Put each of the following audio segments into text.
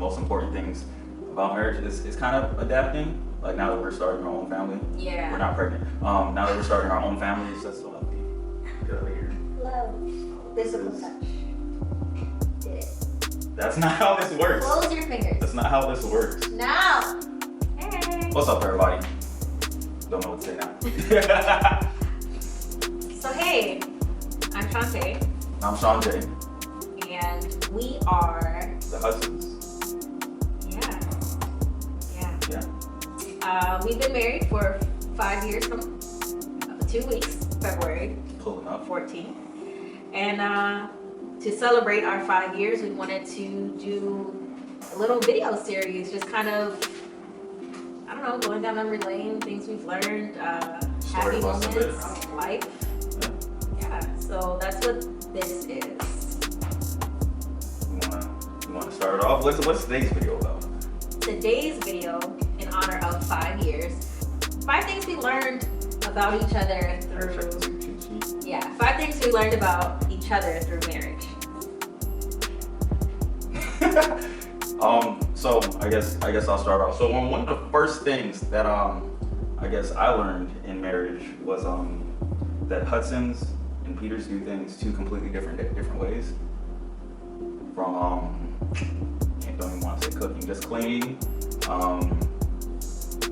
most important things about marriage is kind of adapting. Like now that we're starting our own family. Yeah. We're not pregnant. Now that we're starting our own family, it's just so healthy. Get over here. Love. Physical touch. Did it. That's not how this works. Close your fingers. That's not how this works. Now. Hey. What's up, everybody? Don't know what to say now. So hey, I'm Shantae. I'm Sean J. And we are The Hudsons. Yeah. We've been married for 5 years, 2 weeks, February Pulling up. 14th. And to celebrate our 5 years, we wanted to do a little video series, just kind of, I don't know, going down memory lane, things we've learned, happy moments, life. Yeah, so that's what this is. You want to start it off? What's today's video about? Today's video, in honor of 5 years, 5 things we learned about each other through, 5 things we learned about each other through marriage. So I guess I'll start off. So one of the first things that I guess I learned in marriage was that Hudsons and Peters do things 2 completely different ways. From don't even want to say cooking, just cleaning.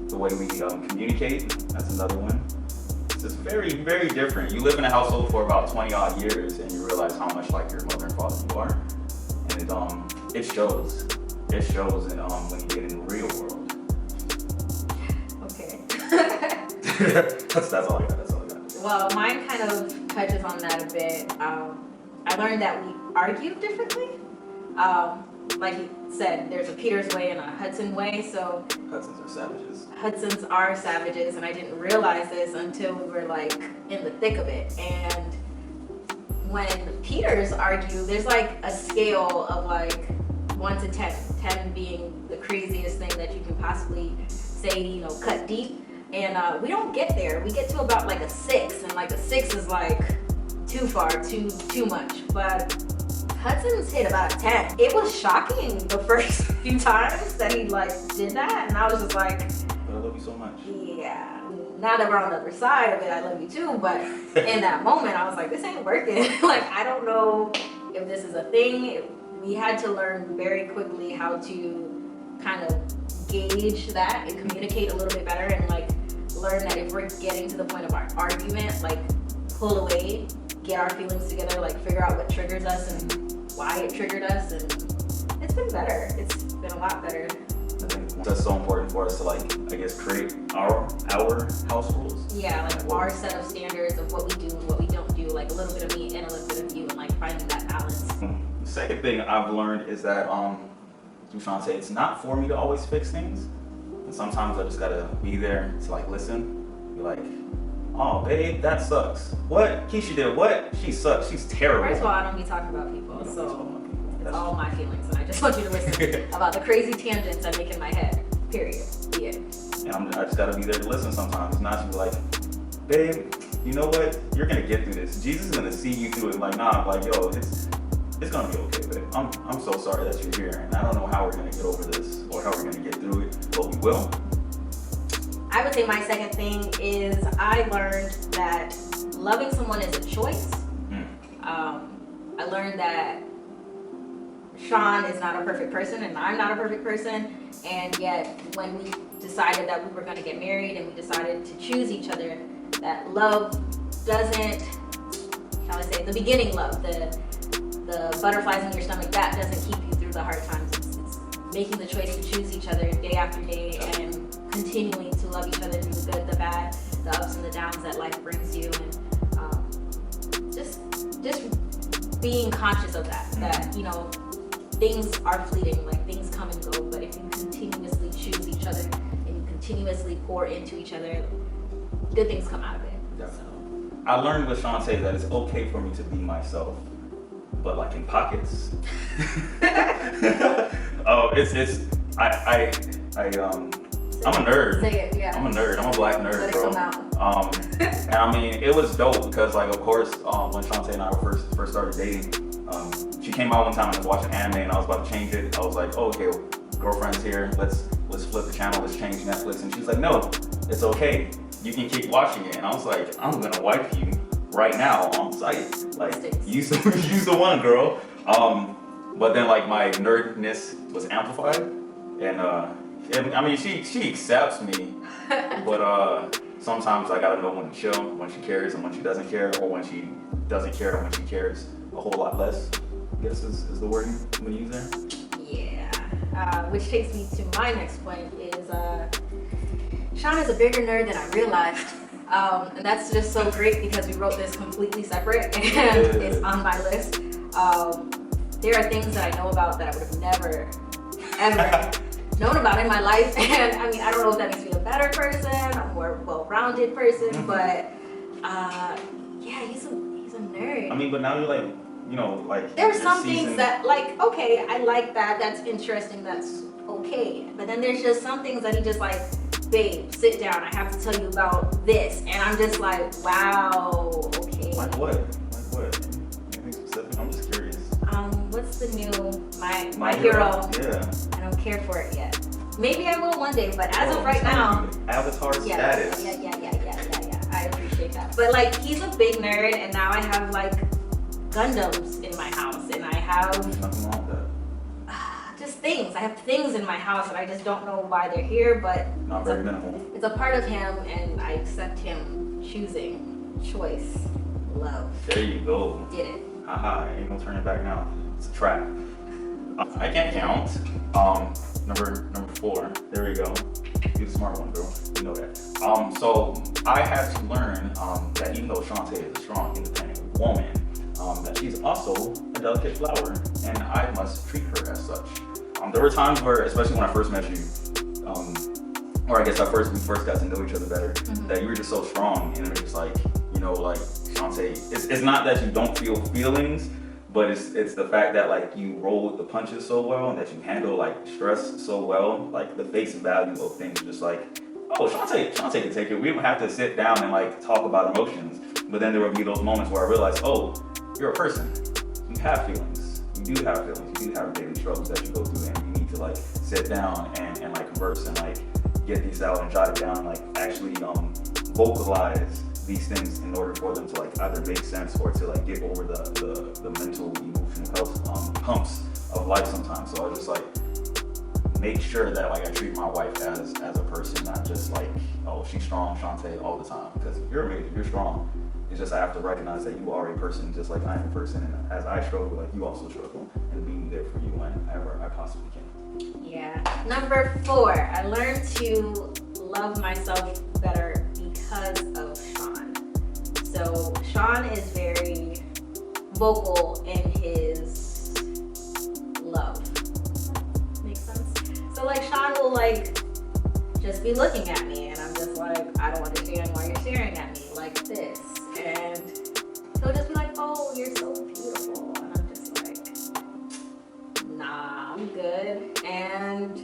The way we communicate, that's another one. It's just very, very different. You live in a household for about 20 odd years and you realize how much like your mother and father you are. And it shows. It shows in when you get in the real world. Okay. that's all I got. Well, mine kind of touches on that a bit. I learned that we argue differently. Like he said, there's a Peters way and a Hudson way. So Hudsons are savages. Hudsons are savages, and I didn't realize this until we were like in the thick of it. And when Peters argue, there's like a scale of like 1 to 10. 10 being the craziest thing that you can possibly say, cut deep. And we don't get there. We get to about like a 6, and like a 6 is like too far, too much. But Hudson's hit about a 10. It was shocking the first few times that he like did that, and I was just like, but I love you so much. Yeah. Now that we're on the other side of it, I love you too. But in that moment, I was like, this ain't working. Like, I don't know if this is a thing. We had to learn very quickly how to kind of gauge that and communicate a little bit better, and like learn that if we're getting to the point of our argument, like pull away, get our feelings together, like figure out what triggers us and why it triggered us, and it's been better. It's been a lot better. I think that's so important for us to like, I guess, create our house rules. Yeah, like our set of standards of what we do and what we don't do, like a little bit of me and a little bit of you, and like finding that balance. The second thing I've learned is that, you trying to say, it's not for me to always fix things. And sometimes I just gotta be there to like listen, be like, oh babe, that sucks. What? Keisha did what? She sucks. She's terrible. First of all, I don't be talking about people, so it's all my feelings, and I just want you to listen about the crazy tangents I make in my head. Period. Yeah. And I just gotta be there to listen sometimes, not to be like, babe, you know what? You're gonna get through this. Jesus is gonna see you through it. Like, nah, like, yo, it's gonna be okay, babe. I'm so sorry that you're here, and I don't know how we're gonna get over this or how we're gonna get through it, but we will. I would say my second thing is I learned that loving someone is a choice. I learned that Sean is not a perfect person, and I'm not a perfect person, and yet when we decided that we were going to get married and we decided to choose each other, that love doesn't, shall I say, the beginning love, the butterflies in your stomach, that doesn't keep you through the hard times. It's making the choice to choose each other day after day and continuing to love each other through the good, the bad, the ups and the downs that life brings you, and just being conscious of that things are fleeting, like things come and go, but if you continuously choose each other and you continuously pour into each other, good things come out of it. So. I learned with Shantae that it's okay for me to be myself, but like in pockets. Oh, I'm a nerd. Say it, yeah. I'm a nerd. I'm a black nerd, Let it bro. come out. And I mean, it was dope because, like, of course, when Shantae and I first started dating, she came out one time and I was watching anime and I was about to change it. I was like, oh, okay, girlfriend's here. Let's flip the channel. Let's change Netflix." And she's like, "No, it's okay. You can keep watching it." And I was like, "I'm gonna wipe you right now on site. Like, use the one, girl." But then like my nerdness was amplified, and I mean she accepts me, but sometimes I gotta know when to chill, when she cares and when she doesn't care, or when she doesn't care and when she cares a whole lot less, I guess is the word I'm gonna use there. Yeah, which takes me to my next point is Sean is a bigger nerd than I realized. And that's just so great because we wrote this completely separate and it's on my list. There are things that I know about that I would have never, ever known about in my life. And I mean, I don't know if that makes me a better person, a more well-rounded person, but yeah, he's a nerd. I mean, but now you're like, you know, like there are some things that like, okay, I like that, that's interesting, that's okay. But then there's just some things that he just like, "Babe, sit down, I have to tell you about this." And I'm just like, wow, okay. Like what? Like what? Anything specific? I'm just curious. What's the new My Hero? Yeah. I don't care for it yet. Maybe I will one day, but as of right now, Avatar yeah, status. Yeah. I appreciate that. But like, he's a big nerd, and now I have like Gundams in my house, and I have Nothing wrong with that. just things. I have things in my house, and I just don't know why they're here, but Not very minimal. it's a part of him, and I accept him choosing, choice, love. There you go. Did it. Haha, ain't no turning back now. It's a trap. I can't count. Number 4. There you go. You're the smart one, girl. You know that. So I had to learn that even though Shantae is a strong, independent woman, that she's also a delicate flower, and I must treat her as such. There were times where, especially when I first met you, or I guess we first got to know each other better, that you were just so strong, and it was just like, you know, like Shantae, it's not that you don't feel feelings, but it's the fact that like you roll with the punches so well, and that you handle like stress so well, like the face value of things, just like, oh, Shantae can take it. We don't have to sit down and like talk about emotions. But then there would be those moments where I realized, oh, you're a person. You have feelings. You do have feelings. You do have daily struggles that you go through, and you need to like sit down and like converse and like get these out and jot it down, and like actually vocalize these things in order for them to like either make sense or to like get over the mental, emotional health humps of life sometimes. So I just like make sure that like I treat my wife as a person, not just like, oh, she's strong, Shantae, all the time. Because you're amazing, you're strong. It's just I have to recognize that you are a person just like I am a person, and as I struggle, like you also struggle, and being there for you whenever I possibly can. Yeah. Number 4, I learned to love myself better because of Sean. So Sean is very vocal in his love. Make sense? So like Sean will like just be looking at me, and I'm just like, I don't understand why you're staring at me like this. And he'll just be like, "Oh, you're so beautiful." And I'm just like, nah, I'm good. And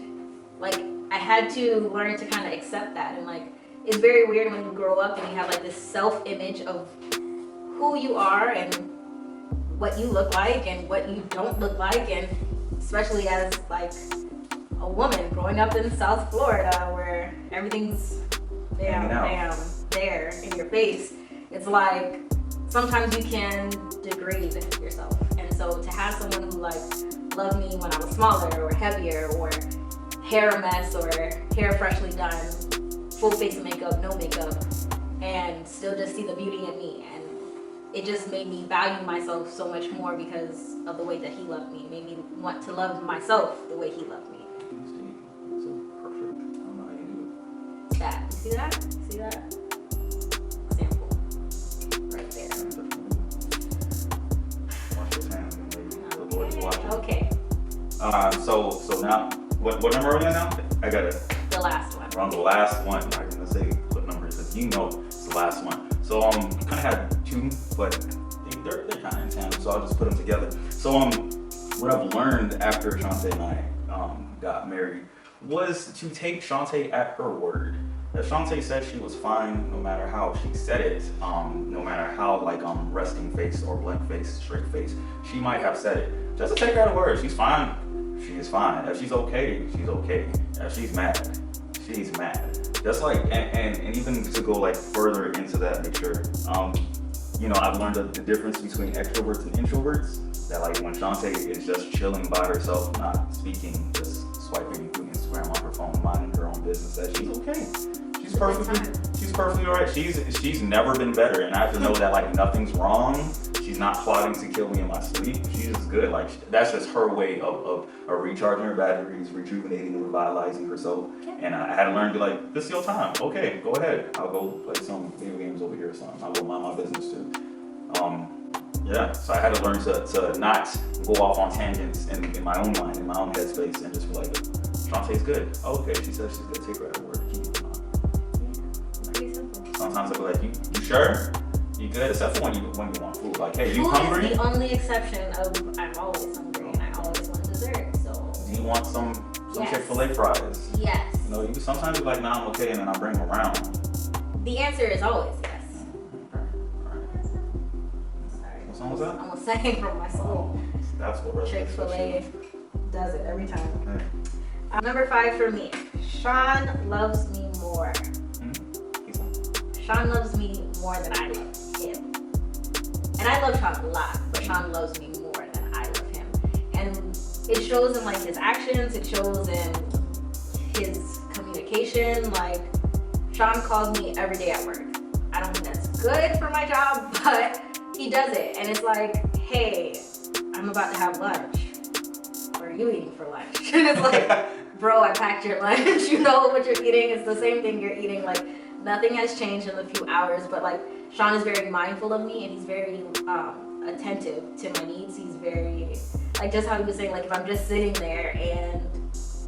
like I had to learn to kind of accept that. And like it's very weird when you grow up and you have like this self-image of who you are and what you look like and what you don't look like, and especially as like a woman growing up in South Florida where everything's bam there in your face. It's like sometimes you can degrade yourself, and so to have someone who like loved me when I was smaller or heavier or hair a mess or hair freshly done, full face of makeup, no makeup, and still just see the beauty in me, and it just made me value myself so much more because of the way that he loved me. It made me want to love myself the way he loved me. So perfect. I don't know how you do it. That, you see that? See that? Example. Right there. Wash those hands, lady. The Lord is watching. Okay. So now, what number are we on now? I got it. The last one. We're on the last one. I'm not gonna say what number it is. You know it's the last one. So kind of had 2, but they're kind of in tandem. So I'll just put them together. So what I've learned after Shantae and I got married was to take Shantae at her word. If Shantae said she was fine, no matter how she said it, no matter how like resting face or blank face, straight face, she might have said it. Just to take her at her word. She's fine. she is fine. If she's okay, she's okay. If she's mad, she's mad. Just like, and even to go like further into that picture, you know, I've learned the difference between extroverts and introverts. That like when Shantae is just chilling by herself, not speaking, just swiping through Instagram on her phone, minding her own business, that she's okay. She's perfectly all right. She's never been better, and I have to know that like nothing's wrong. She's not plotting to kill me in my sleep. She's just good. Like that's just her way of recharging her batteries, rejuvenating and revitalizing herself. And I had to learn to be like, this is your time. Okay, go ahead. I'll go play some video games over here or something. I'll go mind my business too. Yeah. So I had to learn to not go off on tangents in my own mind, in my own headspace, and just be like, Shantae's good. Oh, okay, she said she's gonna take her at her word. Keep it on. Pretty simple. Sometimes I'll be like, you sure? You good? Except for when you want food. Like, hey, you Food hungry? is the only exception of I'm always hungry and I always want dessert. So Do you want some Yes. Chick-fil-A fries? yes. You know, you sometimes be like, nah, I'm okay, and then I bring them around. The answer is always yes. Alright. Sorry. What song was that? I'm gonna say from my soul. That's what resonates with Chick-fil-A does it every time. you. Hey. Number 5 for me. Sean loves me more. He's on. Sean loves me more than I love him. And I love Sean a lot, but Sean loves me more than I love him. And it shows in like his actions, it shows in his communication. Like Sean calls me every day at work. I don't think that's good for my job, but he does it. And it's like, hey, I'm about to have lunch. What are you eating for lunch? And it's like, bro, I packed your lunch. You know what you're eating. It's the same thing you're eating. Like nothing has changed in the few hours, but like Sean is very mindful of me and he's very attentive to my needs. He's very, like just how he was saying, like if I'm just sitting there and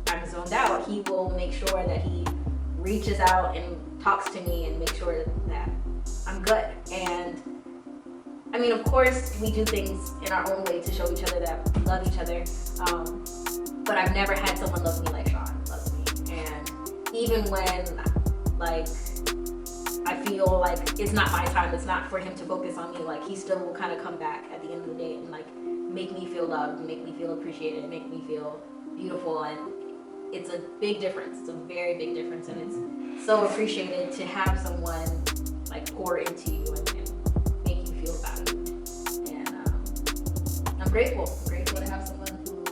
I'm zoned out, he will make sure that he reaches out and talks to me and make sure that I'm good. And I mean, of course, we do things in our own way to show each other that we love each other. But I've never had someone love me like Sean loves me. And even when like I feel like it's not my time, it's not for him to focus on me, like he still will kind of come back at the end of the day and like make me feel loved, make me feel appreciated, make me feel beautiful. And it's a big difference. It's a very big difference, and it's so appreciated to have someone like pour into you and make you feel valued. And I'm grateful. I'm grateful to have someone who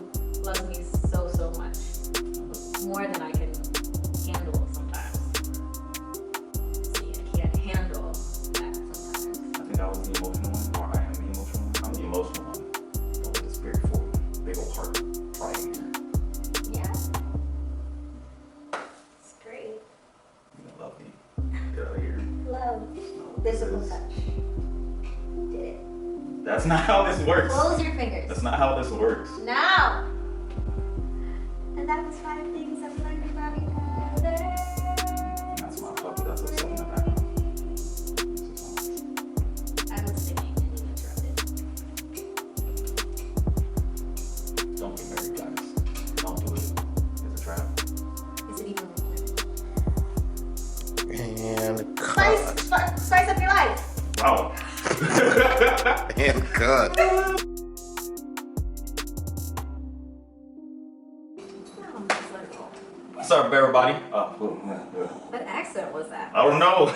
loves me so much, more than I can handle sometimes. See, I can't handle that sometimes. I think I was the emotional one, or I am the emotional one. I'm the emotional one. With the spirit full, big old heart right here. Yeah. It's great. You love me. Get out of here. Love. Physical touch. You did it. That's not how this works. Close your fingers. That's not how this works. Now. And that was 5 things I've learned about each other. That's my puppy. That's a 7 in the background. I was singing and you interrupted. Don't get married, guys. Don't do it. It's a trap. Is it even And cut. spice up your life? Wow. And cut. No, just let it go. What's up, everybody? What accent was that? I don't know.